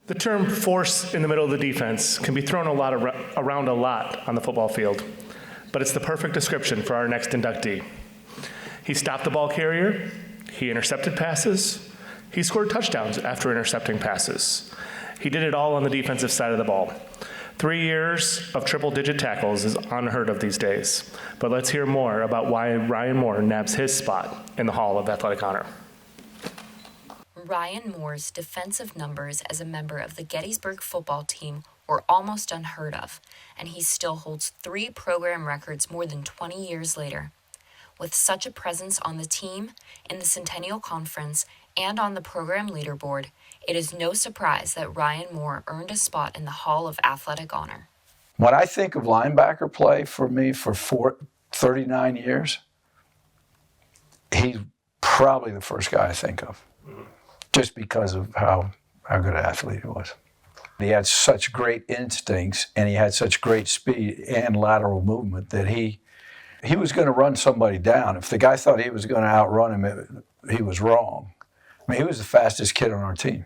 The term force in the middle of the defense can be thrown around a lot on the football field, but it's the perfect description for our next inductee. He stopped the ball carrier, he intercepted passes, he scored touchdowns after intercepting passes. He did it all on the defensive side of the ball. 3 years of triple-digit tackles is unheard of these days, but let's hear more about why Ryan Moore nabs his spot in the Hall of Athletic Honor. Ryan Moore's defensive numbers as a member of the Gettysburg football team were almost unheard of, and he still holds 3 program records more than 20 years later. With such a presence on the team, in the Centennial Conference, and on the program leaderboard, it is no surprise that Ryan Moore earned a spot in the Hall of Athletic Honor. When I think of linebacker play for me for 39 years, he's probably the first guy I think of. Just because of how good an athlete he was. He had such great instincts, and he had such great speed and lateral movement that he was going to run somebody down. If the guy thought he was going to outrun him, he was wrong. I mean, he was the fastest kid on our team.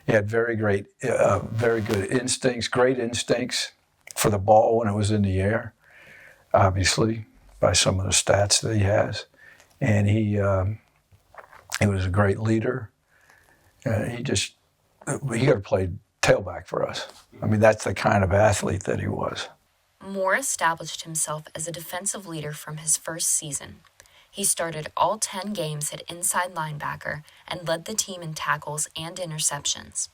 He had very good instincts, great instincts for the ball when it was in the air, obviously, by some of the stats that he has. And he was a great leader. He got to play tailback for us. I mean, that's the kind of athlete that he was. Moore established himself as a defensive leader from his first season. He started all 10 games at inside linebacker and led the team in tackles and interceptions.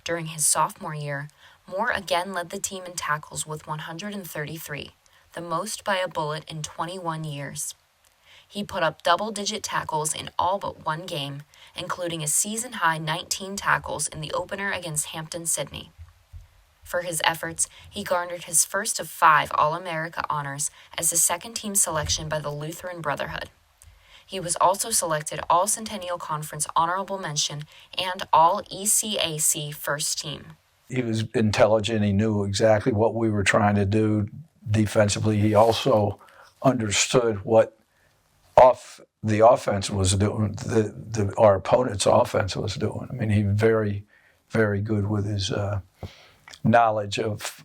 During his sophomore year, Moore again led the team in tackles with 133, the most by a bullet in 21 years. He put up double-digit tackles in all but one game, including a season-high 19 tackles in the opener against Hampton-Sydney. For his efforts, he garnered his first of 5 All-America honors as a second-team selection by the Lutheran Brotherhood. He was also selected All-Centennial Conference Honorable Mention and All-ECAC First Team. He was intelligent. He knew exactly what we were trying to do defensively. He also understood what the offense was doing, our opponent's offense was doing. I mean, he was very, very good with his knowledge of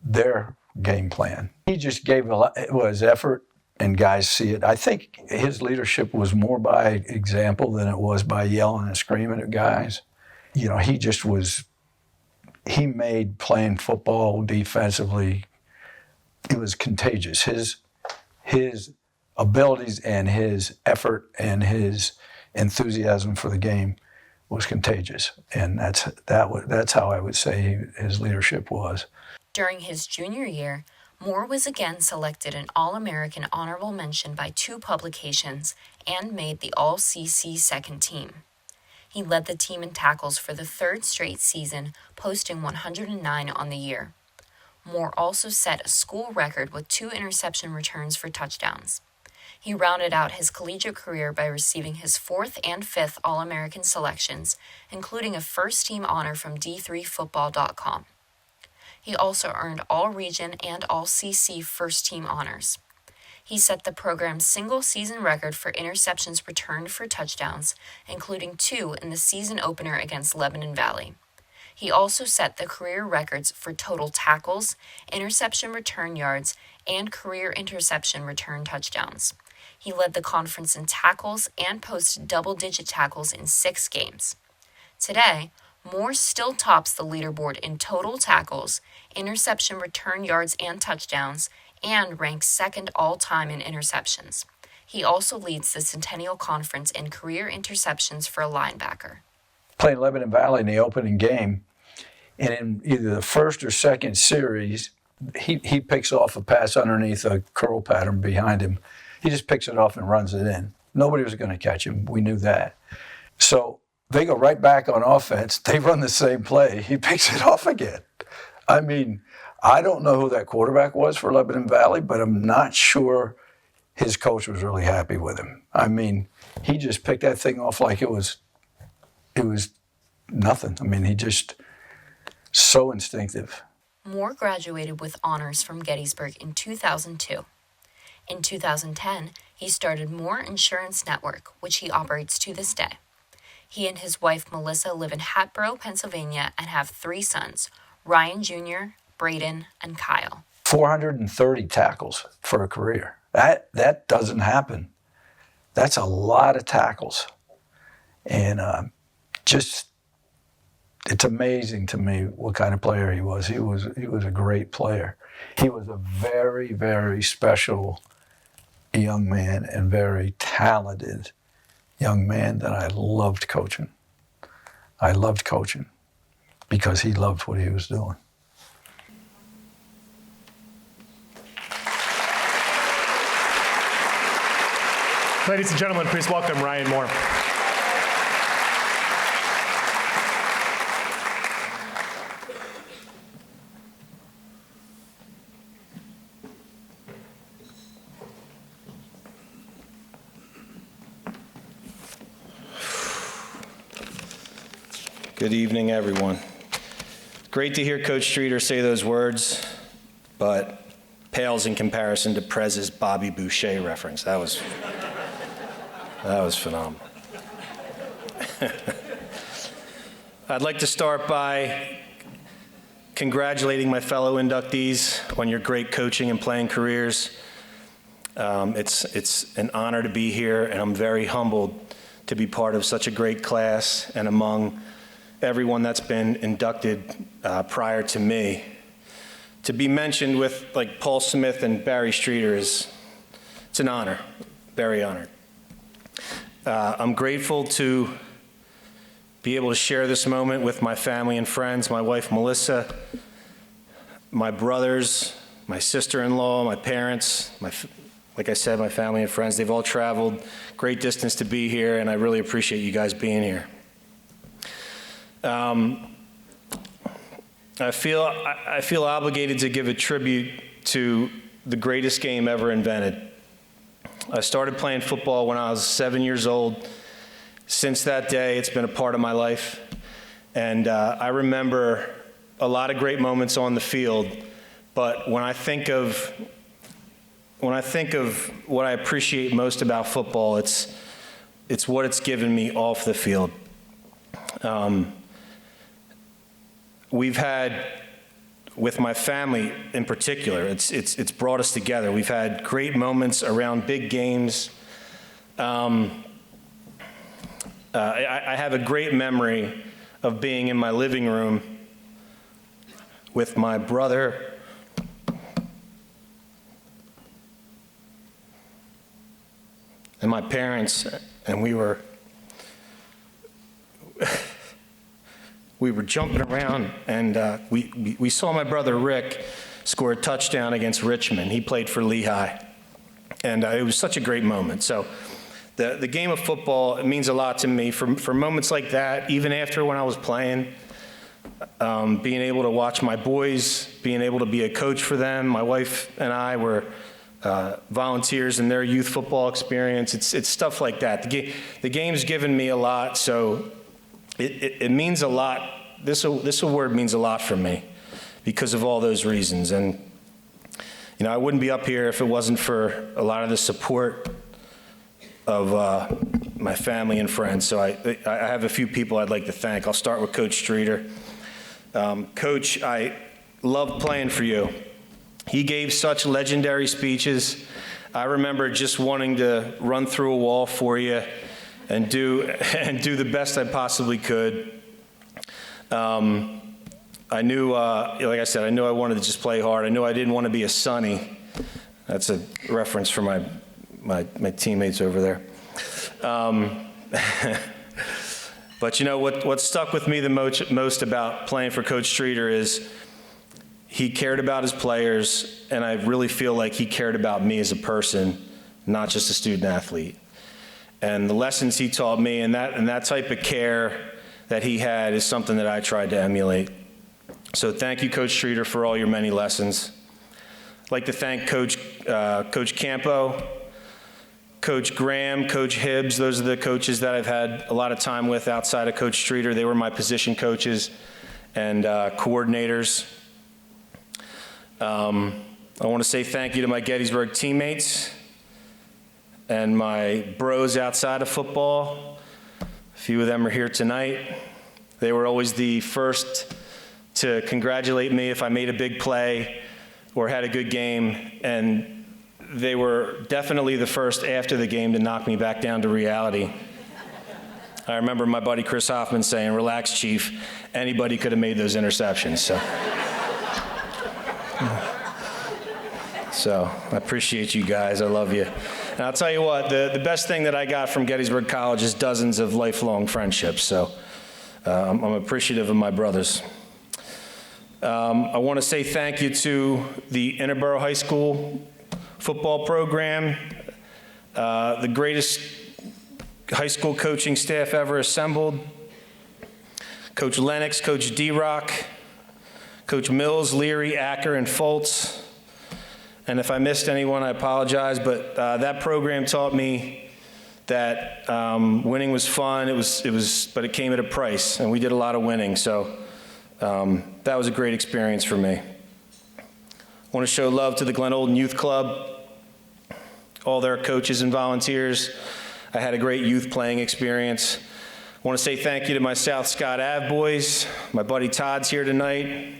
their game plan. He just gave his effort, and guys see it. I think his leadership was more by example than it was by yelling and screaming at guys. You know, he made playing football defensively, it was contagious. His abilities and his effort and his enthusiasm for the game was contagious, and that's how I would say his leadership was. During his junior year, Moore was again selected an All-American Honorable Mention by 2 publications and made the All-CC second team. He led the team in tackles for the 3rd straight season, posting 109 on the year. Moore also set a school record with 2 interception returns for touchdowns. He rounded out his collegiate career by receiving his 4th and 5th All-American selections, including a first-team honor from D3Football.com. He also earned All-Region and All-CC first-team honors. He set the program's single-season record for interceptions returned for touchdowns, including 2 in the season opener against Lebanon Valley. He also set the career records for total tackles, interception return yards, and career interception return touchdowns. He led the conference in tackles and posted double-digit tackles in 6 games. Today, Moore still tops the leaderboard in total tackles, interception return yards and touchdowns, and ranks 2nd all-time in interceptions. He also leads the Centennial Conference in career interceptions for a linebacker. Playing Lebanon Valley in the opening game, and in either the first or second series, he picks off a pass underneath a curl pattern behind him. He just picks it off and runs it in. Nobody was going to catch him. We knew that. So they go right back on offense. They run the same play. He picks it off again. I mean, I don't know who that quarterback was for Lebanon Valley, but I'm not sure his coach was really happy with him. I mean, he just picked that thing off like it was nothing. I mean, he just so instinctive. Moore graduated with honors from Gettysburg in 2002. In 2010, he started Moore Insurance Network, which he operates to this day. He and his wife Melissa live in Hatboro, Pennsylvania, and have 3 sons, Ryan Jr., Braden, and Kyle. 430 tackles for a career. That doesn't happen. That's a lot of tackles. And it's amazing to me what kind of player he was. He was a great player. He was a very, very special young man and very talented young man that I loved coaching. I loved coaching because he loved what he was doing. Ladies and gentlemen, please welcome Ryan Moore. Good evening, everyone. Great to hear Coach Streeter say those words, but pales in comparison to Prez's Bobby Boucher reference. That was phenomenal. I'd like to start by congratulating my fellow inductees on your great coaching and playing careers. It's an honor to be here, and I'm very humbled to be part of such a great class and among everyone that's been inducted prior to me. To be mentioned with like Paul Smith and Barry Streeter it's an honor, very honored. I'm grateful to be able to share this moment with my family and friends, my wife Melissa, my brothers, my sister-in-law, my parents, like I said, my family and friends. They've all traveled great distance to be here, and I really appreciate you guys being here. I feel obligated to give a tribute to the greatest game ever invented. I started playing football when I was 7 years old. Since that day, it's been a part of my life. And I remember a lot of great moments on the field, but when I think of what I appreciate most about football, it's what it's given me off the field. We've had, with my family in particular, it's brought us together. We've had great moments around big games. I have a great memory of being in my living room with my brother and my parents, and we were jumping around, and we saw my brother Rick score a touchdown against Richmond. He played for Lehigh, and it was such a great moment. So the game of football, it means a lot to me. For moments like that, even after when I was playing, being able to watch my boys, being able to be a coach for them. My wife and I were volunteers in their youth football experience. It's stuff like that. The game's given me a lot, so it means a lot. This award means a lot for me because of all those reasons. And, you know, I wouldn't be up here if it wasn't for a lot of the support of my family and friends. So I have a few people I'd like to thank. I'll start with Coach Streeter. Coach, I loved playing for you. He gave such legendary speeches. I remember just wanting to run through a wall for you and do the best I possibly could. I knew, like I said, I knew I wanted to just play hard. I knew I didn't want to be a Sonny. That's a reference for my teammates over there. But you know what stuck with me the most about playing for Coach Streeter is he cared about his players, and I really feel like he cared about me as a person, not just a student athlete. And the lessons he taught me and that type of care that he had is something that I tried to emulate. So thank you, Coach Streeter, for all your many lessons. I'd like to thank Coach Campo, Coach Graham, Coach Hibbs. Those are the coaches that I've had a lot of time with outside of Coach Streeter. They were my position coaches and coordinators. I want to say thank you to my Gettysburg teammates and my bros outside of football. few of them are here tonight. They were always the first to congratulate me if I made a big play or had a good game, and they were definitely the first after the game to knock me back down to reality. I remember my buddy Chris Hoffman saying, "Relax, Chief, anybody could have made those interceptions." So I appreciate you guys, I love you. And I'll tell you what, the best thing that I got from Gettysburg College is dozens of lifelong friendships, so I'm appreciative of my brothers. I want to say thank you to the Interboro High School football program, the greatest high school coaching staff ever assembled. Coach Lennox, Coach D-Rock, Coach Mills, Leary, Acker, and Foltz. And if I missed anyone, I apologize, but that program taught me that winning was fun. But it came at a price, and we did a lot of winning. So that was a great experience for me. I want to show love to the Glen Olden Youth Club, all their coaches and volunteers. I had a great youth playing experience. I want to say thank you to my South Scott Ave boys. My buddy Todd's here tonight.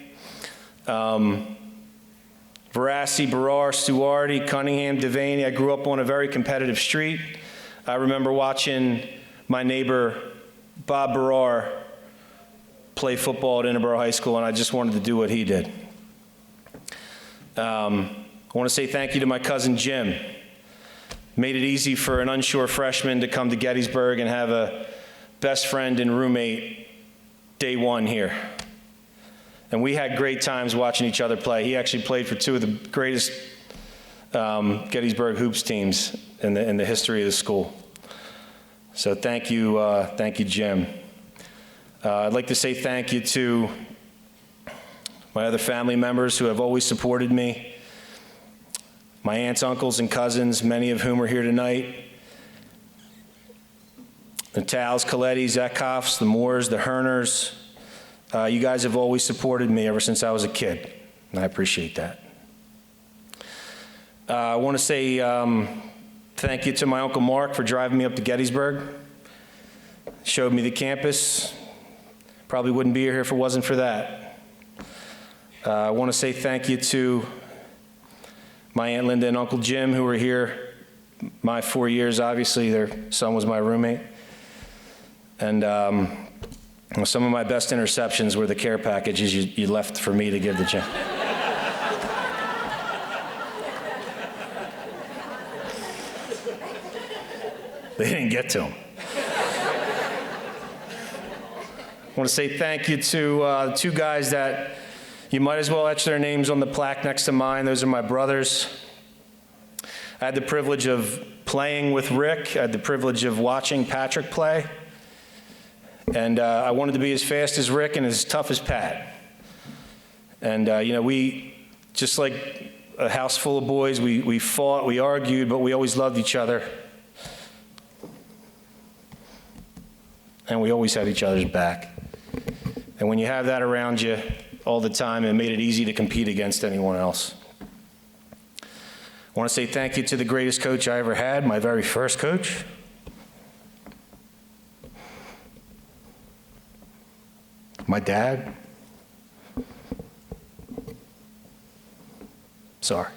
Verassi, Barrar, Stuarty, Cunningham, Devaney. I grew up on a very competitive street. I remember watching my neighbor, Bob Barrar, play football at Interboro High School, and I just wanted to do what he did. I want to say thank you to my cousin Jim. Made it easy for an unsure freshman to come to Gettysburg and have a best friend and roommate day one here. And we had great times watching each other play. He actually played for two of the greatest Gettysburg hoops teams in the history of the school. So thank you, Jim. I'd like to say thank you to my other family members who have always supported me, my aunts, uncles, and cousins, many of whom are here tonight, the Tals, Colettis, Eckhoffs, the Moores, the Herners. You guys have always supported me ever since I was a kid, and I appreciate that. I want to say thank you to my Uncle Mark for driving me up to Gettysburg. Showed me the campus. Probably wouldn't be here if it wasn't for that. I want to say thank you to my Aunt Linda and Uncle Jim, who were here my 4 years. Obviously, their son was my roommate. And some of my best interceptions were the care packages you left for me to give to Jim. They didn't get to him. I want to say thank you to two guys that you might as well etch their names on the plaque next to mine. Those are my brothers. I had the privilege of playing with Rick. I had the privilege of watching Patrick play. And I wanted to be as fast as Rick and as tough as Pat. And, we, just like a house full of boys, we fought, we argued, but we always loved each other. And we always had each other's back. And when you have that around you all the time, it made it easy to compete against anyone else. I want to say thank you to the greatest coach I ever had, my very first coach. My dad. Sorry.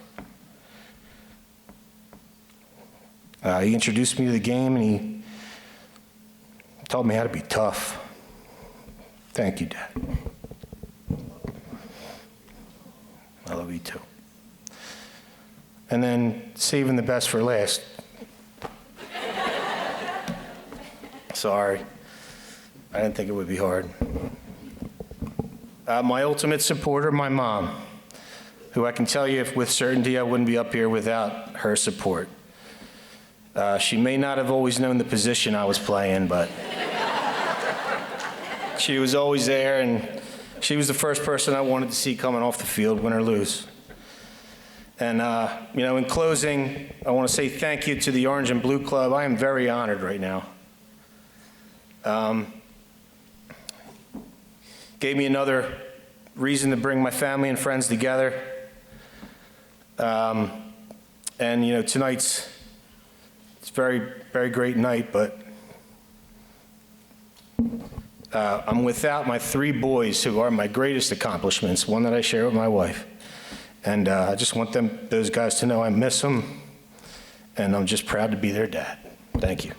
He introduced me to the game, and he taught me how to be tough. Thank you, Dad. I love you too. And then saving the best for last. Sorry. I didn't think it would be hard. My ultimate supporter, my mom, who I can tell you with certainty I wouldn't be up here without her support. She may not have always known the position I was playing, but she was always there, and she was the first person I wanted to see coming off the field, win or lose. And, in closing, I want to say thank you to the Orange and Blue Club. I am very honored right now. Gave me another reason to bring my family and friends together. Tonight's it's a very, very great night, but I'm without my 3 boys who are my greatest accomplishments, one that I share with my wife. And I just want those guys to know I miss them, and I'm just proud to be their dad. Thank you.